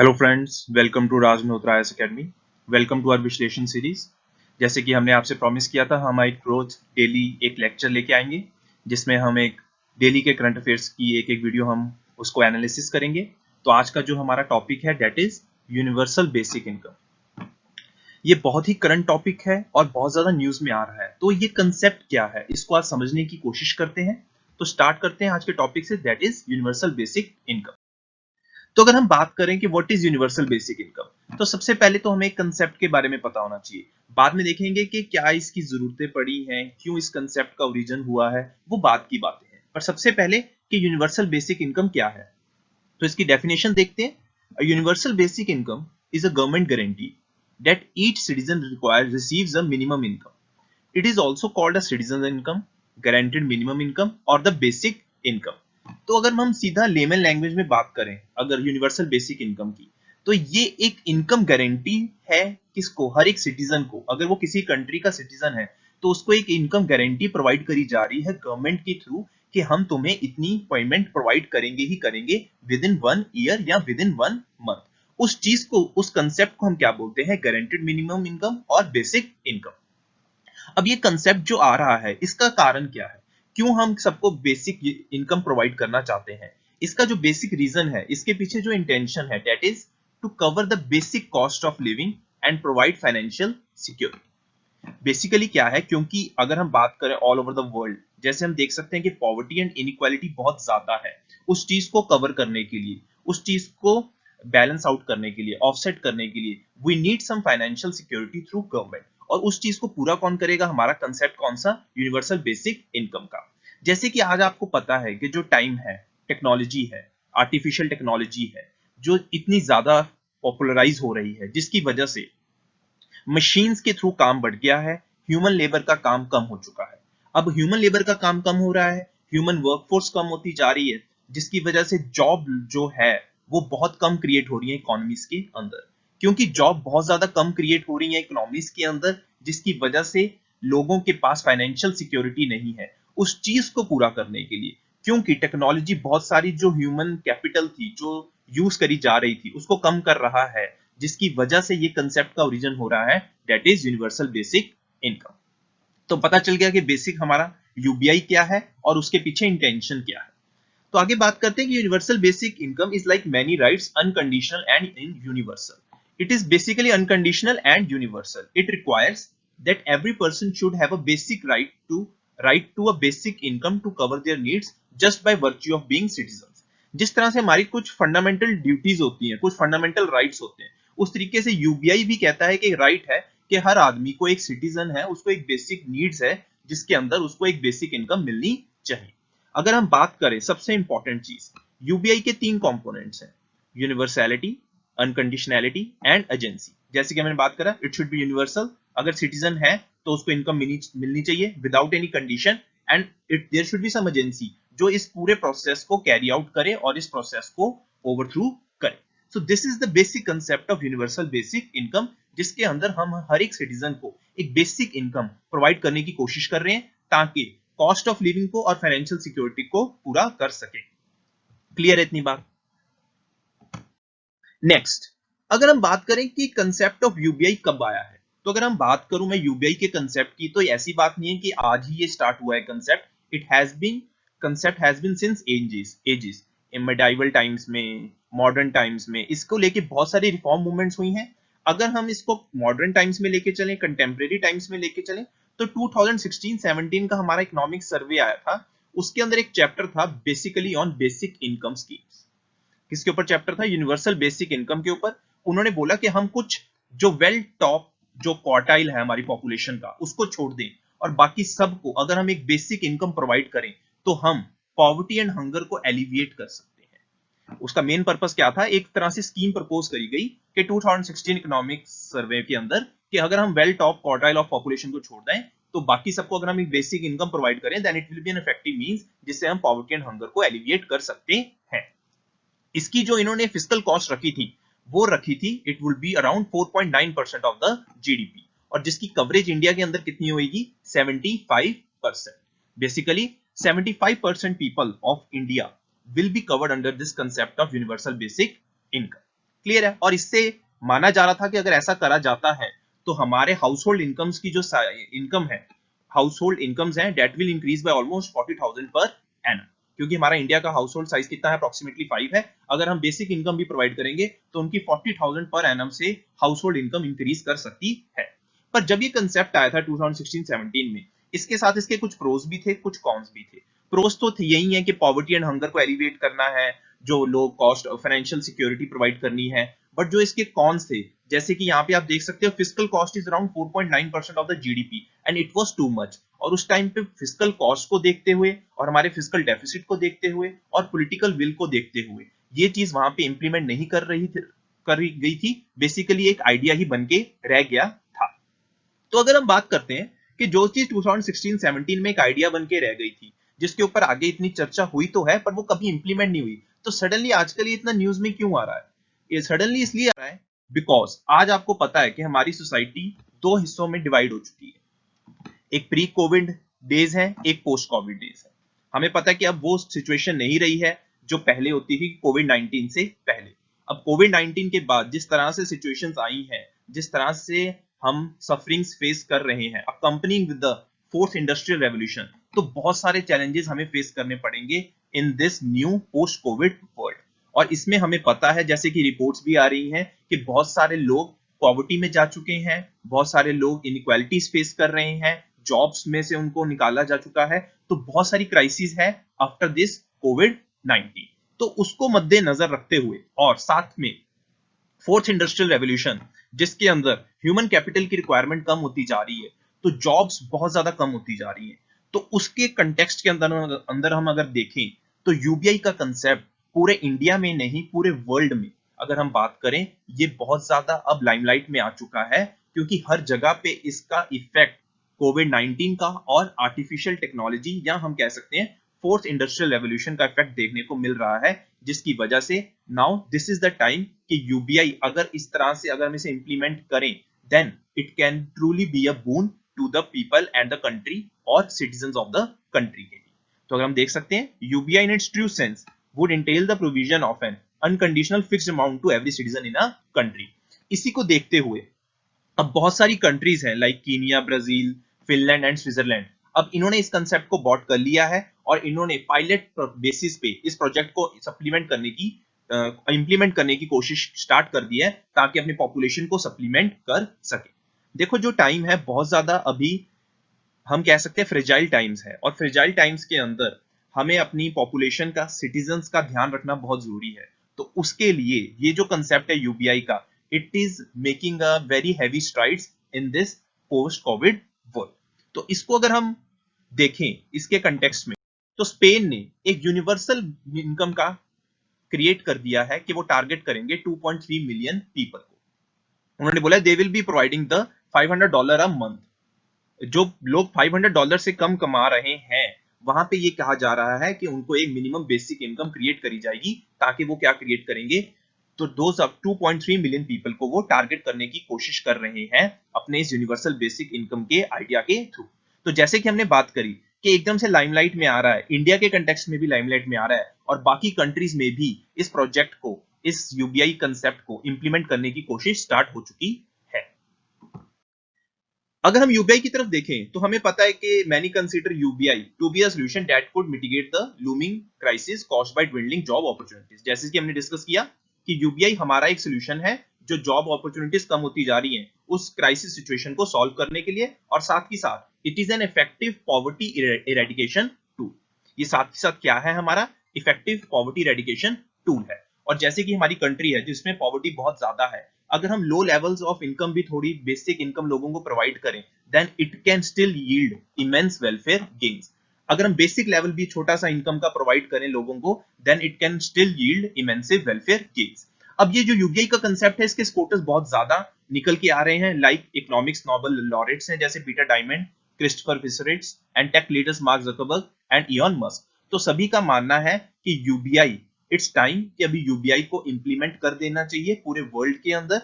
Hello friends, welcome to Raj Malhotra IAS academy. Welcome to our विश्लेषण series. जैसे कि हमने आपसे प्रॉमिस किया था, हम एक रोज डेली एक लेक्चर लेके आएंगे जिसमें हम एक डेली के करंट अफेयर्स की एक एक वीडियो हम उसको एनालिसिस करेंगे। तो आज का जो हमारा टॉपिक है that is universal basic income. ये बहुत ही करंट टॉपिक है और बहुत ज्यादा न्यूज में आ रहा है। तो ये कंसेप्ट क्या है, इसको आज समझने की कोशिश करते हैं। तो स्टार्ट करते हैं आज के टॉपिक से, that is universal basic income. तो अगर हम बात करें कि what is universal basic income, तो सबसे पहले तो हमें एक कंसेप्ट के बारे में पता होना चाहिए। बाद में देखेंगे कि क्या इसकी जरूरतें पड़ी हैं, क्यों इस कंसेप्ट का ओरिजिन हुआ है, वो बात की बातें हैं। पर सबसे पहले कि यूनिवर्सल बेसिक इनकम क्या है, तो इसकी डेफिनेशन देखते हैं। Universal basic income is a government guarantee that each citizen requires receives a minimum income. It is also called a citizen income, guaranteed minimum income और the basic income. तो अगर हम सीधा लेमन लैंग्वेज में बात करें अगर यूनिवर्सल बेसिक इनकम की, तो ये एक इनकम गारंटी है किसको, हर एक सिटीजन को। अगर वो किसी कंट्री का सिटीजन है तो उसको एक इनकम गारंटी प्रोवाइड करी जा रही है गवर्नमेंट के थ्रू कि हम तुम्हें इतनी पेमेंट प्रोवाइड करेंगे ही करेंगे विद इन 1 ईयर या विद इन 1 मंथ। उस चीज को, उस कंसेप्ट को हम क्या बोलते हैं, गारंटेड मिनिमम इनकम और बेसिक इनकम। अब ये कंसेप्ट जो आ रहा है इसका कारण क्या है, क्यों हम सबको बेसिक इनकम प्रोवाइड करना चाहते हैं। इसका जो बेसिक रीजन है, इसके पीछे जो इंटेंशन है, that is to cover the basic cost of living and provide financial security. Basically क्या है, क्योंकि अगर हम बात करें ऑल ओवर द वर्ल्ड, जैसे हम देख सकते हैं कि पॉवर्टी एंड इनइक्वालिटी बहुत ज्यादा है। उस चीज को कवर करने के लिए, उस चीज को बैलेंस आउट करने के लिए, ऑफसेट करने के लिए, we need some financial security through government. और उस चीज को पूरा कौन करेगा, हमारा कंसेप्ट कौन सा, यूनिवर्सल बेसिक इनकम का। जैसे कि आज आपको पता है कि जो टाइम है, टेक्नोलॉजी है, आर्टिफिशियल टेक्नोलॉजी है, जो इतनी ज्यादा पॉपुलराइज हो रही है, जिसकी वजह से मशीन्स के थ्रू काम बढ़ गया है, ह्यूमन लेबर का काम कम हो चुका है। अब ह्यूमन लेबर का काम कम हो रहा है, ह्यूमन वर्कफोर्स कम होती जा रही है, जिसकी वजह से जॉब जो है वो बहुत कम क्रिएट हो रही है इकोनॉमीज के अंदर। क्योंकि जॉब बहुत ज्यादा कम क्रिएट हो रही है इकोनॉमीज के अंदर, जिसकी वजह से लोगों के पास फाइनेंशियल सिक्योरिटी नहीं है उस चीज को पूरा करने के लिए। क्योंकि टेक्नोलॉजी बहुत सारी जो ह्यूमन कैपिटल थी, जो यूज करी जा रही थी, उसको कम कर रहा है, जिसकी वजह से ये कंसेप्ट का ओरिजिन हो रहा है, that is universal basic income. तो पता चल गया कि बेसिक हमारा यूबीआई क्या है और उसके पीछे इंटेंशन क्या है। तो आगे बात करते हैं कि universal basic income is like many rights, unconditional and in universal. It is basically unconditional and universal. It requires that every person should have a basic right to a basic income to cover their needs just by virtue of being citizens। जिस तरह से हमारी कुछ fundamental duties होती हैं, कुछ fundamental rights होते हैं, उस तरीके से यूबीआई भी कहता है कि राइट है कि हर आदमी को, एक सिटीजन है, उसको एक बेसिक नीड्स है जिसके अंदर उसको एक बेसिक इनकम मिलनी चाहिए। अगर हम बात करें सबसे इंपॉर्टेंट चीज, यूबीआई के 3 कंपोनेंट्स हैं, यूनिवर्सैलिटी, अनकंडीशनैलिटी एंड एजेंसी। जैसे कि मैंने बात करा, इट शुड बी यूनिवर्सल, अगर सिटीजन है तो उसको इनकम मिलनी चाहिए without any condition, and it there should be some agency जो इस पूरे प्रोसेस को कैरी आउट करे और इस प्रोसेस को ओवरथ्रू करे। So this is the basic concept of universal basic income, जिसके अंदर हम हर एक सिटीजन को एक बेसिक इनकम प्रोवाइड करने की कोशिश कर रहे हैं ताकि कॉस्ट ऑफ लिविंग को और फाइनेंशियल सिक्योरिटी को पूरा कर सके। क्लियर है इतनी बात। नेक्स्ट, अगर हम बात करें कि कंसेप्ट ऑफ यूबीआई कब आया है, तो अगर हम बात करूं मैं यूबीआई के कंसेप्ट की, तो ऐसी बात नहीं है कि आज ही ये स्टार्ट हुआ है concept. It has been, concept has been since ages. Medieval times में, मॉडर्न टाइम्स में इसको लेके बहुत सारी रिफॉर्म मूवमेंट्स हुई हैं। अगर हम इसको मॉडर्न टाइम्स में लेके चलें, कंटेम्प्रेरी टाइम्स में लेके चलें, तो 2016-17 का हमारा इकोनॉमिक सर्वे आया था, उसके अंदर एक चैप्टर था basically on basic income schemes. किसके ऊपर चैप्टर था, यूनिवर्सल बेसिक इनकम के ऊपर। उन्होंने बोला कि हम कुछ जो वेल टॉप जो क्वार्टाइल है हमारी पॉपुलेशन का, उसको छोड़ दें और बाकी सबको अगर हम एक बेसिक इनकम प्रोवाइड करें तो हम पॉवर्टी एंड हंगर को एलिविएट कर सकते हैं। उसका मेन पर्पस क्या था, एक तरह से स्कीम प्रपोज करी गई कि 2016 इकोनॉमिक सर्वे के अंदर कि अगर हम well top quartile of population को छोड़ दें तो बाकी सबको अगर हम एक बेसिक इनकम प्रोवाइड करें, then it will be an effective means जिससे हम पॉवर्टी एंड हंगर को एलिविएट कर सकते हैं। इसकी जो इन्होंने फिस्कल कॉस्ट रखी थी, वो रखी थी, it will be around 4.9% of the GDP, और जिसकी कवरेज इंडिया के अंदर कितनी होगी, 75%। Basically 75% people of India will be covered under this concept of universal basic income. Clear है। और इससे माना जा रहा था कि अगर ऐसा करा जाता है तो हमारे हाउस होल्ड इनकम्स की जो इनकम है, हाउस होल्ड इनकम्स हैं, that will increase by almost 40,000 per annum, क्योंकि हमारा इंडिया का हाउस होल्ड साइज कितना है, अप्रोक्सीमेटली 5 है। अगर हम बेसिक इनकम भी प्रोवाइड करेंगे तो उनकी 40,000 पर एनम से हाउस होल्ड इनकम इंक्रीज कर सकती है। पर जब ये कंसेप्ट आया था 2016-17 में, इसके साथ इसके कुछ प्रोज भी थे, कुछ कॉन्स भी थे। प्रोज तो यही है कि पॉवर्टी एंड हंगर को एलिवेट करना है, जो low cost financial security provide करनी है। बट जो इसके कॉन्स थे, जैसे कि यहाँ पे आप देख सकते हो, physical cost is around 4.9% of the GDP and it was too much. और उस टाइम पे फिजिकल कॉस्ट को देखते हुए और हमारे फिजिकल डेफिसिट को देखते हुए और पॉलिटिकल विल को देखते हुए ये चीज वहां पे इंप्लीमेंट नहीं कर गई थी। बेसिकली एक आइडिया ही बन के रह गया था। तो अगर हम बात करते हैं कि जो चीज 2016-17 में एक आइडिया बन के रह गई थी, जिसके ऊपर आगे इतनी चर्चा हुई तो है पर वो कभी इंप्लीमेंट नहीं हुई, तो सडनली आजकल ये इतना न्यूज में क्यों आ रहा है? ये सडनली इसलिए आ रहा है बिकॉज आज आपको पता है कि हमारी सोसाइटी दो हिस्सों में डिवाइड हो चुकी है। एक प्री कोविड डेज है, एक पोस्ट कोविड डेज है। हमें पता है कि अब वो सिचुएशन नहीं रही है जो पहले होती थी कोविड 19 से पहले। अब कोविड 19 के बाद जिस तरह से सिचुएशंस आई हैं, जिस तरह से हम सफरिंग्स फेस कर रहे हैं accompanying with the fourth industrial revolution, तो बहुत सारे चैलेंजेस हमें फेस करने पड़ेंगे in this new post Covid world. और इसमें हमें पता है, जैसे कि रिपोर्ट्स भी आ रही हैं, कि बहुत सारे लोग पॉवर्टी में जा चुके हैं, बहुत सारे लोग इनइक्वालिटीज फेस कर रहे हैं, जॉब्स में से उनको निकाला जा चुका है। तो बहुत सारी क्राइसिस है आफ्टर दिस कोविड 19। तो उसको मद्देनजर रखते हुए और साथ में फोर्थ इंडस्ट्रियल रेवोल्यूशन, जिसके अंदर ह्यूमन कैपिटल की रिक्वायरमेंट कम होती जा रही है, तो जॉब्स बहुत ज्यादा कम होती जा रही है। तो उसके कंटेक्स्ट के अंदर अंदर हम अगर देखें तो यूबीआई का कंसेप्ट पूरे इंडिया में नहीं, पूरे वर्ल्ड में अगर हम बात करें, ये बहुत ज्यादा अब लाइमलाइट में आ चुका है, क्योंकि हर जगह पे इसका इफेक्ट कोविड 19 का और आर्टिफिशियल टेक्नोलॉजी या हम कह सकते हैं फोर्थ इंडस्ट्रियल रेवोल्यूशन का इफेक्ट देखने को मिल रहा है, जिसकी वजह से now this is the time कि यूबीआई अगर इस तरह से अगर हम इसे इंप्लीमेंट करें, then it can truly be a boon to the people and the country और सिटीजंस ऑफ द कंट्री के लिए। तो अगर हम देख सकते हैं, UBI in its true sense would entail the provision of N unconditional fixed amount to every citizen in a country. इसी को देखते हुए अब बहुत सारी कंट्रीज हैं like Kenya, Brazil, Finland and Switzerland, अब इन्होंने इस कंसेप्ट को बॉट कर लिया है और इन्होंने पायलट बेसिस पे इस प्रोजेक्ट को सप्लीमेंट करने की इंप्लीमेंट करने की कोशिश स्टार्ट कर दी है, ताकि अपनी पॉपुलेशन को सप्लीमेंट कर सके। देखो जो टाइम है बहुत ज्यादा अभी हम कह सकते हैं फ्रेजाइल टाइम्स है, और फ्रेजाइल टाइम्स के अंदर हमें अपनी पॉपुलेशन का, सिटीजन्स का ध्यान रखना बहुत जरूरी है। तो उसके लिए ये जो कंसेप्ट है यूबीआई का, it is making a very heavy strides in this post Covid world. तो इसको अगर हम देखें इसके कंटेक्स्ट में, तो स्पेन ने एक यूनिवर्सल इनकम का क्रिएट कर दिया है कि वो टारगेट करेंगे 2.3 मिलियन पीपल को। उन्होंने बोला they will be providing the $500 a month. जो लोग $500 से कम कमा रहे हैं, वहां पे ये कहा जा रहा है कि उनको एक मिनिमम बेसिक इनकम क्रिएट करी जाएगी, ताकि वो क्या क्रिएट करेंगे, तो दो 2.3 मिलियन पीपल को वो टारगेट करने की कोशिश कर रहे हैं अपने इस यूनिवर्सल बेसिक इनकम के आइडिया के थ्रू। तो जैसे कि हमने बात करी कि एकदम से लाइमलाइट में आ रहा है, इंडिया के कंटेक्स्ट में भी लाइमलाइट में आ रहा है, और बाकी कंट्रीज में भी इस प्रोजेक्ट को, इस यूबीआई कंसेप्ट को इंप्लीमेंट करने की कोशिश स्टार्ट हो चुकी है। अगर हम यूबीआई की तरफ देखें तो हमें पता है कि many consider UBI to be a solution that could mitigate the looming crisis caused by dwindling job opportunities. जैसे कि हमने डिस्कस किया कि यूबीआई हमारा एक सॉल्यूशन है जो जॉब अपॉर्चुनिटीज कम होती जा रही हैं उस क्राइसिस सिचुएशन को सॉल्व करने के लिए, और साथ ही साथ it is an effective poverty eradication tool. ये साथ ही साथ क्या है, हमारा इफेक्टिव पॉवर्टी इरेडिकेशन टूल है। और जैसे कि हमारी कंट्री है जिसमें पॉवर्टी बहुत ज्यादा है, अगर हम लो लेवल्स ऑफ इनकम भी थोड़ी बेसिक इनकम लोगों को प्रोवाइड करें, then it can still yield immense welfare gains. अगर हम बेसिक लेवल भी छोटा सा इनकम का प्रोवाइड करें लोगों को, then it can still yield immensive welfare gains. अब ये जो यूबीआई का कंसेप्ट है, इसके स्कोटस बहुत ज्यादा निकल के आ रहे हैं, लाइक इकोनॉमिक्स नोबेल लॉरेट्स हैं जैसे Peter Diamond, Christopher Pissarides and tech leaders Mark Zuckerberg and Elon Musk. तो सभी का मानना है कि यूबीआई, इट्स टाइम कि अभी यूबीआई को इंप्लीमेंट कर देना चाहिए पूरे वर्ल्ड के अंदर,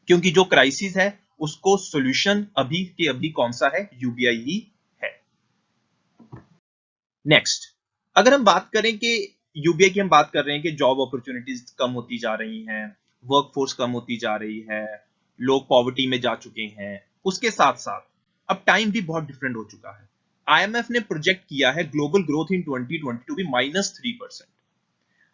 क्योंकि जो क्राइसिस है उसको सॉल्यूशन अभी के अभी कौन सा है, यूबीआई ही है। नेक्स्ट, अगर हम बात करें कि यूबीआई की हम बात कर रहे हैं कि जॉब अपॉर्चुनिटीज कम होती जा रही हैं, वर्कफोर्स कम होती जा रही है, लोग पॉवर्टी में जा चुके हैं, उसके साथ साथ अब टाइम भी बहुत डिफरेंट हो चुका है। आईएमएफ ने प्रोजेक्ट किया है global growth in 2020 to be -3%,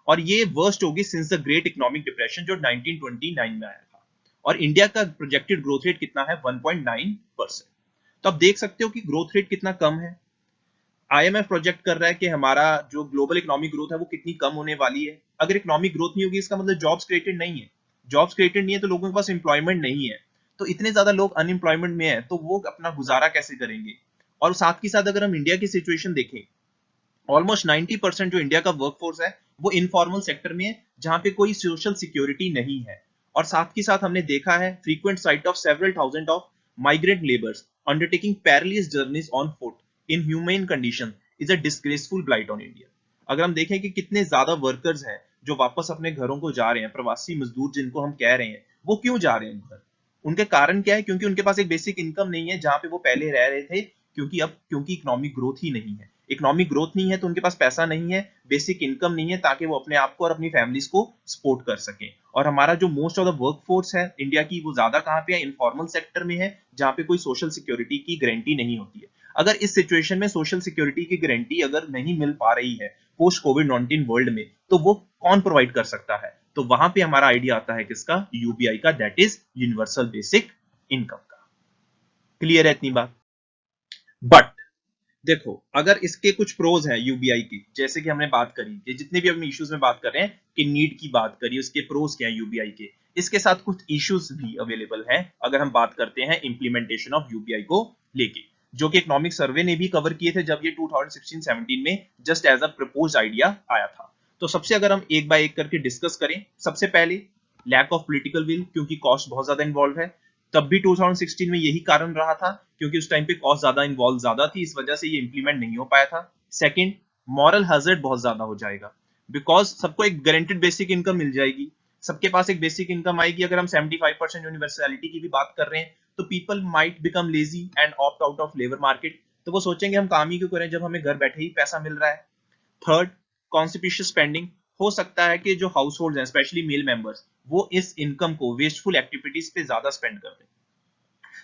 और ये वर्स्ट होगी since the great economic depression जो 1929 में आया था। और इंडिया का प्रोजेक्टेड ग्रोथ रेट कितना है? 1.9%। तो आप देख सकते हो कि ग्रोथ रेट कितना कम है। आईएमएफ प्रोजेक्ट कर रहा है कि हमारा जो ग्लोबल इकोनॉमिक ग्रोथ है वो कितनी कम होने वाली है। अगर इकोनॉमिक ग्रोथ नहीं होगी इसका मतलब जॉब्स क्रिएटेड नहीं है। जॉब्स क्रिएटेड नहीं है तो लोगों के पास एम्प्लॉयमेंट नहीं है। तो इतने ज्यादा लोग अनएम्प्लॉयमेंट में है तो वो अपना गुजारा कैसे करेंगे? और साथ ही साथ अगर हम इंडिया की सिचुएशन देखें, ऑलमोस्ट 90% जो इंडिया का वर्कफोर्स है वो इनफॉर्मल सेक्टर में है, जहां पे कोई सोशल सिक्योरिटी नहीं है। और साथ ही साथ हमने देखा है frequent site of several thousand of migrant labours undertaking perilous journeys on foot in humane condition is a disgraceful blight on India. अगर हम देखें कि कितने ज्यादा वर्कर्स हैं जो वापस अपने घरों को जा रहे हैं, प्रवासी मजदूर जिनको हम कह रहे हैं, वो क्यों जा रहे हैं घर? उनके कारण क्या है? क्योंकि उनके पास एक बेसिक इनकम नहीं है जहां पे वो पहले रह रहे थे, क्योंकि इकोनॉमिक ग्रोथ ही नहीं है। इकोनॉमिक ग्रोथ नहीं है तो उनके पास पैसा नहीं है, बेसिक इनकम नहीं है ताकि वो अपने आप को और अपनी फैमिलीज को सपोर्ट कर सके। और हमारा जो मोस्ट ऑफ द वर्कफोर्स है इंडिया की वो ज्यादा कहां पे है? इनफॉर्मल सेक्टर में है, जहां पे कोई सोशल सिक्योरिटी की गारंटी नहीं होती है। अगर इस सिचुएशन में सोशल सिक्योरिटी की गारंटी अगर नहीं मिल पा रही है पोस्ट कोविड-19 वर्ल्ड में, तो वो कौन प्रोवाइड कर सकता है? तो वहां पे हमारा आइडिया आता है किसका? यूबीआई का, that is universal basic income का। क्लियर है इतनी बात? बट देखो, अगर इसके कुछ प्रोज हैं यूबीआई की, जैसे कि हमने बात करी कि जितने भी हम इश्यूज में बात कर रहे हैं कि नीड की बात करी, उसके प्रोज क्या है यूबीआई के, इसके साथ कुछ इश्यूज भी अवेलेबल हैं अगर हम बात करते हैं इंप्लीमेंटेशन ऑफ यूबीआई को लेके, जो कि इकोनॉमिक सर्वे ने भी कवर किए थे जब ये 2016-17 में just as a propose idea आया था। तो सबसे अगर हम एक बाय एक करके डिस्कस करें, सबसे पहले लैक ऑफ पॉलिटिकल विल, क्योंकि कॉस्ट बहुत ज्यादा इन्वॉल्व है। तब भी 2016 में यही कारण रहा था, क्योंकि उस टाइम पे कॉस्ट ज्यादा थी, इस वजह से ये इंप्लीमेंट नहीं हो पाया था। सेकंड, मॉरल हैजर्ड बहुत ज्यादा हो जाएगा, बिकॉज सबको एक गारंटेड बेसिक इनकम मिल जाएगी, सबके पास एक बेसिक इनकम आएगी। अगर हम 75% यूनिवर्सलिटी की भी बात कर रहे हैं तो people might become lazy and opt out of labour market. तो वो सोचेंगे हम काम ही क्यों करें जब हमें घर बैठे ही पैसा मिल रहा है। Third, conspicuous spending. हो सकता है कि जो हाउस होल्ड हैं, स्पेशली मेल मेंबर्स, वो इस इनकम को वेस्टफुल एक्टिविटीज पे ज्यादा स्पेंड कर दें।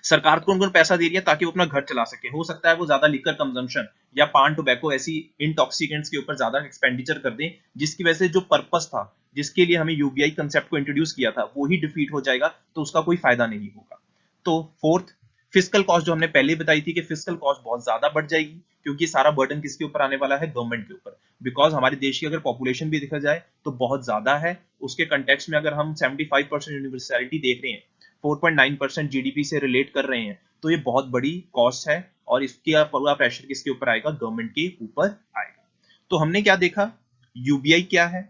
सरकार तो उनको पैसा दे रही है ताकि वो अपना घर चला सके, हो सकता है वो ज्यादा लिकर कंजम्पशन या पान टोबैको ऐसी इंटॉक्सिकेंट्स के ऊपर ज्यादा एक्सपेंडिचर कर दें, जिसकी वजह से जो पर्पस था, जिसके लिए हमें यूबीआई कंसेप्ट को इंट्रोड्यूस किया था, वो ही डिफीट हो जाएगा, तो उसका कोई फायदा नहीं होगा। तो फोर्थ, फिजिकल कॉस्ट, जो हमने पहले बताई थी कि फिजिकल कॉस्ट बहुत ज्यादा बढ़ जाएगी, क्योंकि सारा बर्डन किसके ऊपर आने वाला है? गवर्नमेंट के ऊपर। बिकॉज हमारे देश की अगर पॉपुलेशन भी देखा जाए तो बहुत ज्यादा है, उसके कंटेक्स्ट में अगर हम 75% यूनिवर्सलिटी देख रहे हैं, 4.9% जीडीपी से रिलेट कर रहे हैं, तो ये बहुत बड़ी कॉस्ट है, और इसका पूरा प्रेशर किसके ऊपर आएगा? गवर्नमेंट के ऊपर आएगा। तो हमने क्या देखा? यूबीआई क्या है,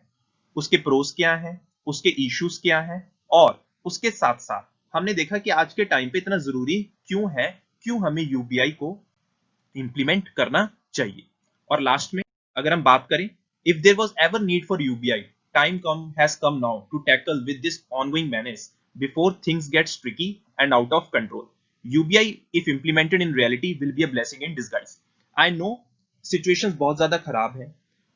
उसके प्रोस क्या है, उसके इश्यूज क्या है, और उसके साथ साथ हमने देखा कि आज के टाइम पे इतना जरूरी क्यों है, क्यों हमें यूबीआई को इंप्लीमेंट करना चाहिए। और लास्ट में अगर हम बात करें, if there was ever need for UBI, time come has come now to tackle with this ongoing menace before things get tricky and out of control. UBI, if implemented in reality, will be a blessing in disguise. I know situations बहुत ज्यादा खराब है,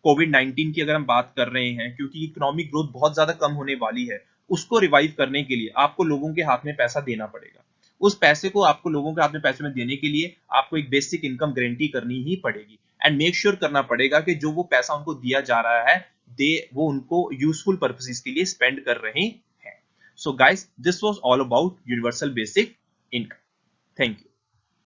कोविड-19 की अगर हम बात कर रहे हैं, क्योंकि इकोनॉमिक ग्रोथ बहुत ज्यादा कम होने वाली है, उसको रिवाइव करने के लिए आपको लोगों के हाथ में पैसा देना पड़ेगा। उस पैसे को आपको लोगों के हाथ में पैसे में देने के लिए आपको एक बेसिक इनकम गारंटी करनी ही पड़ेगी, एंड मेक श्योर करना पड़ेगा कि जो वो पैसा उनको दिया जा रहा है, दे वो उनको यूजफुल पर्पसेस के लिए स्पेंड कर रहे हैं। So guys, this was all about universal basic income. Thank you.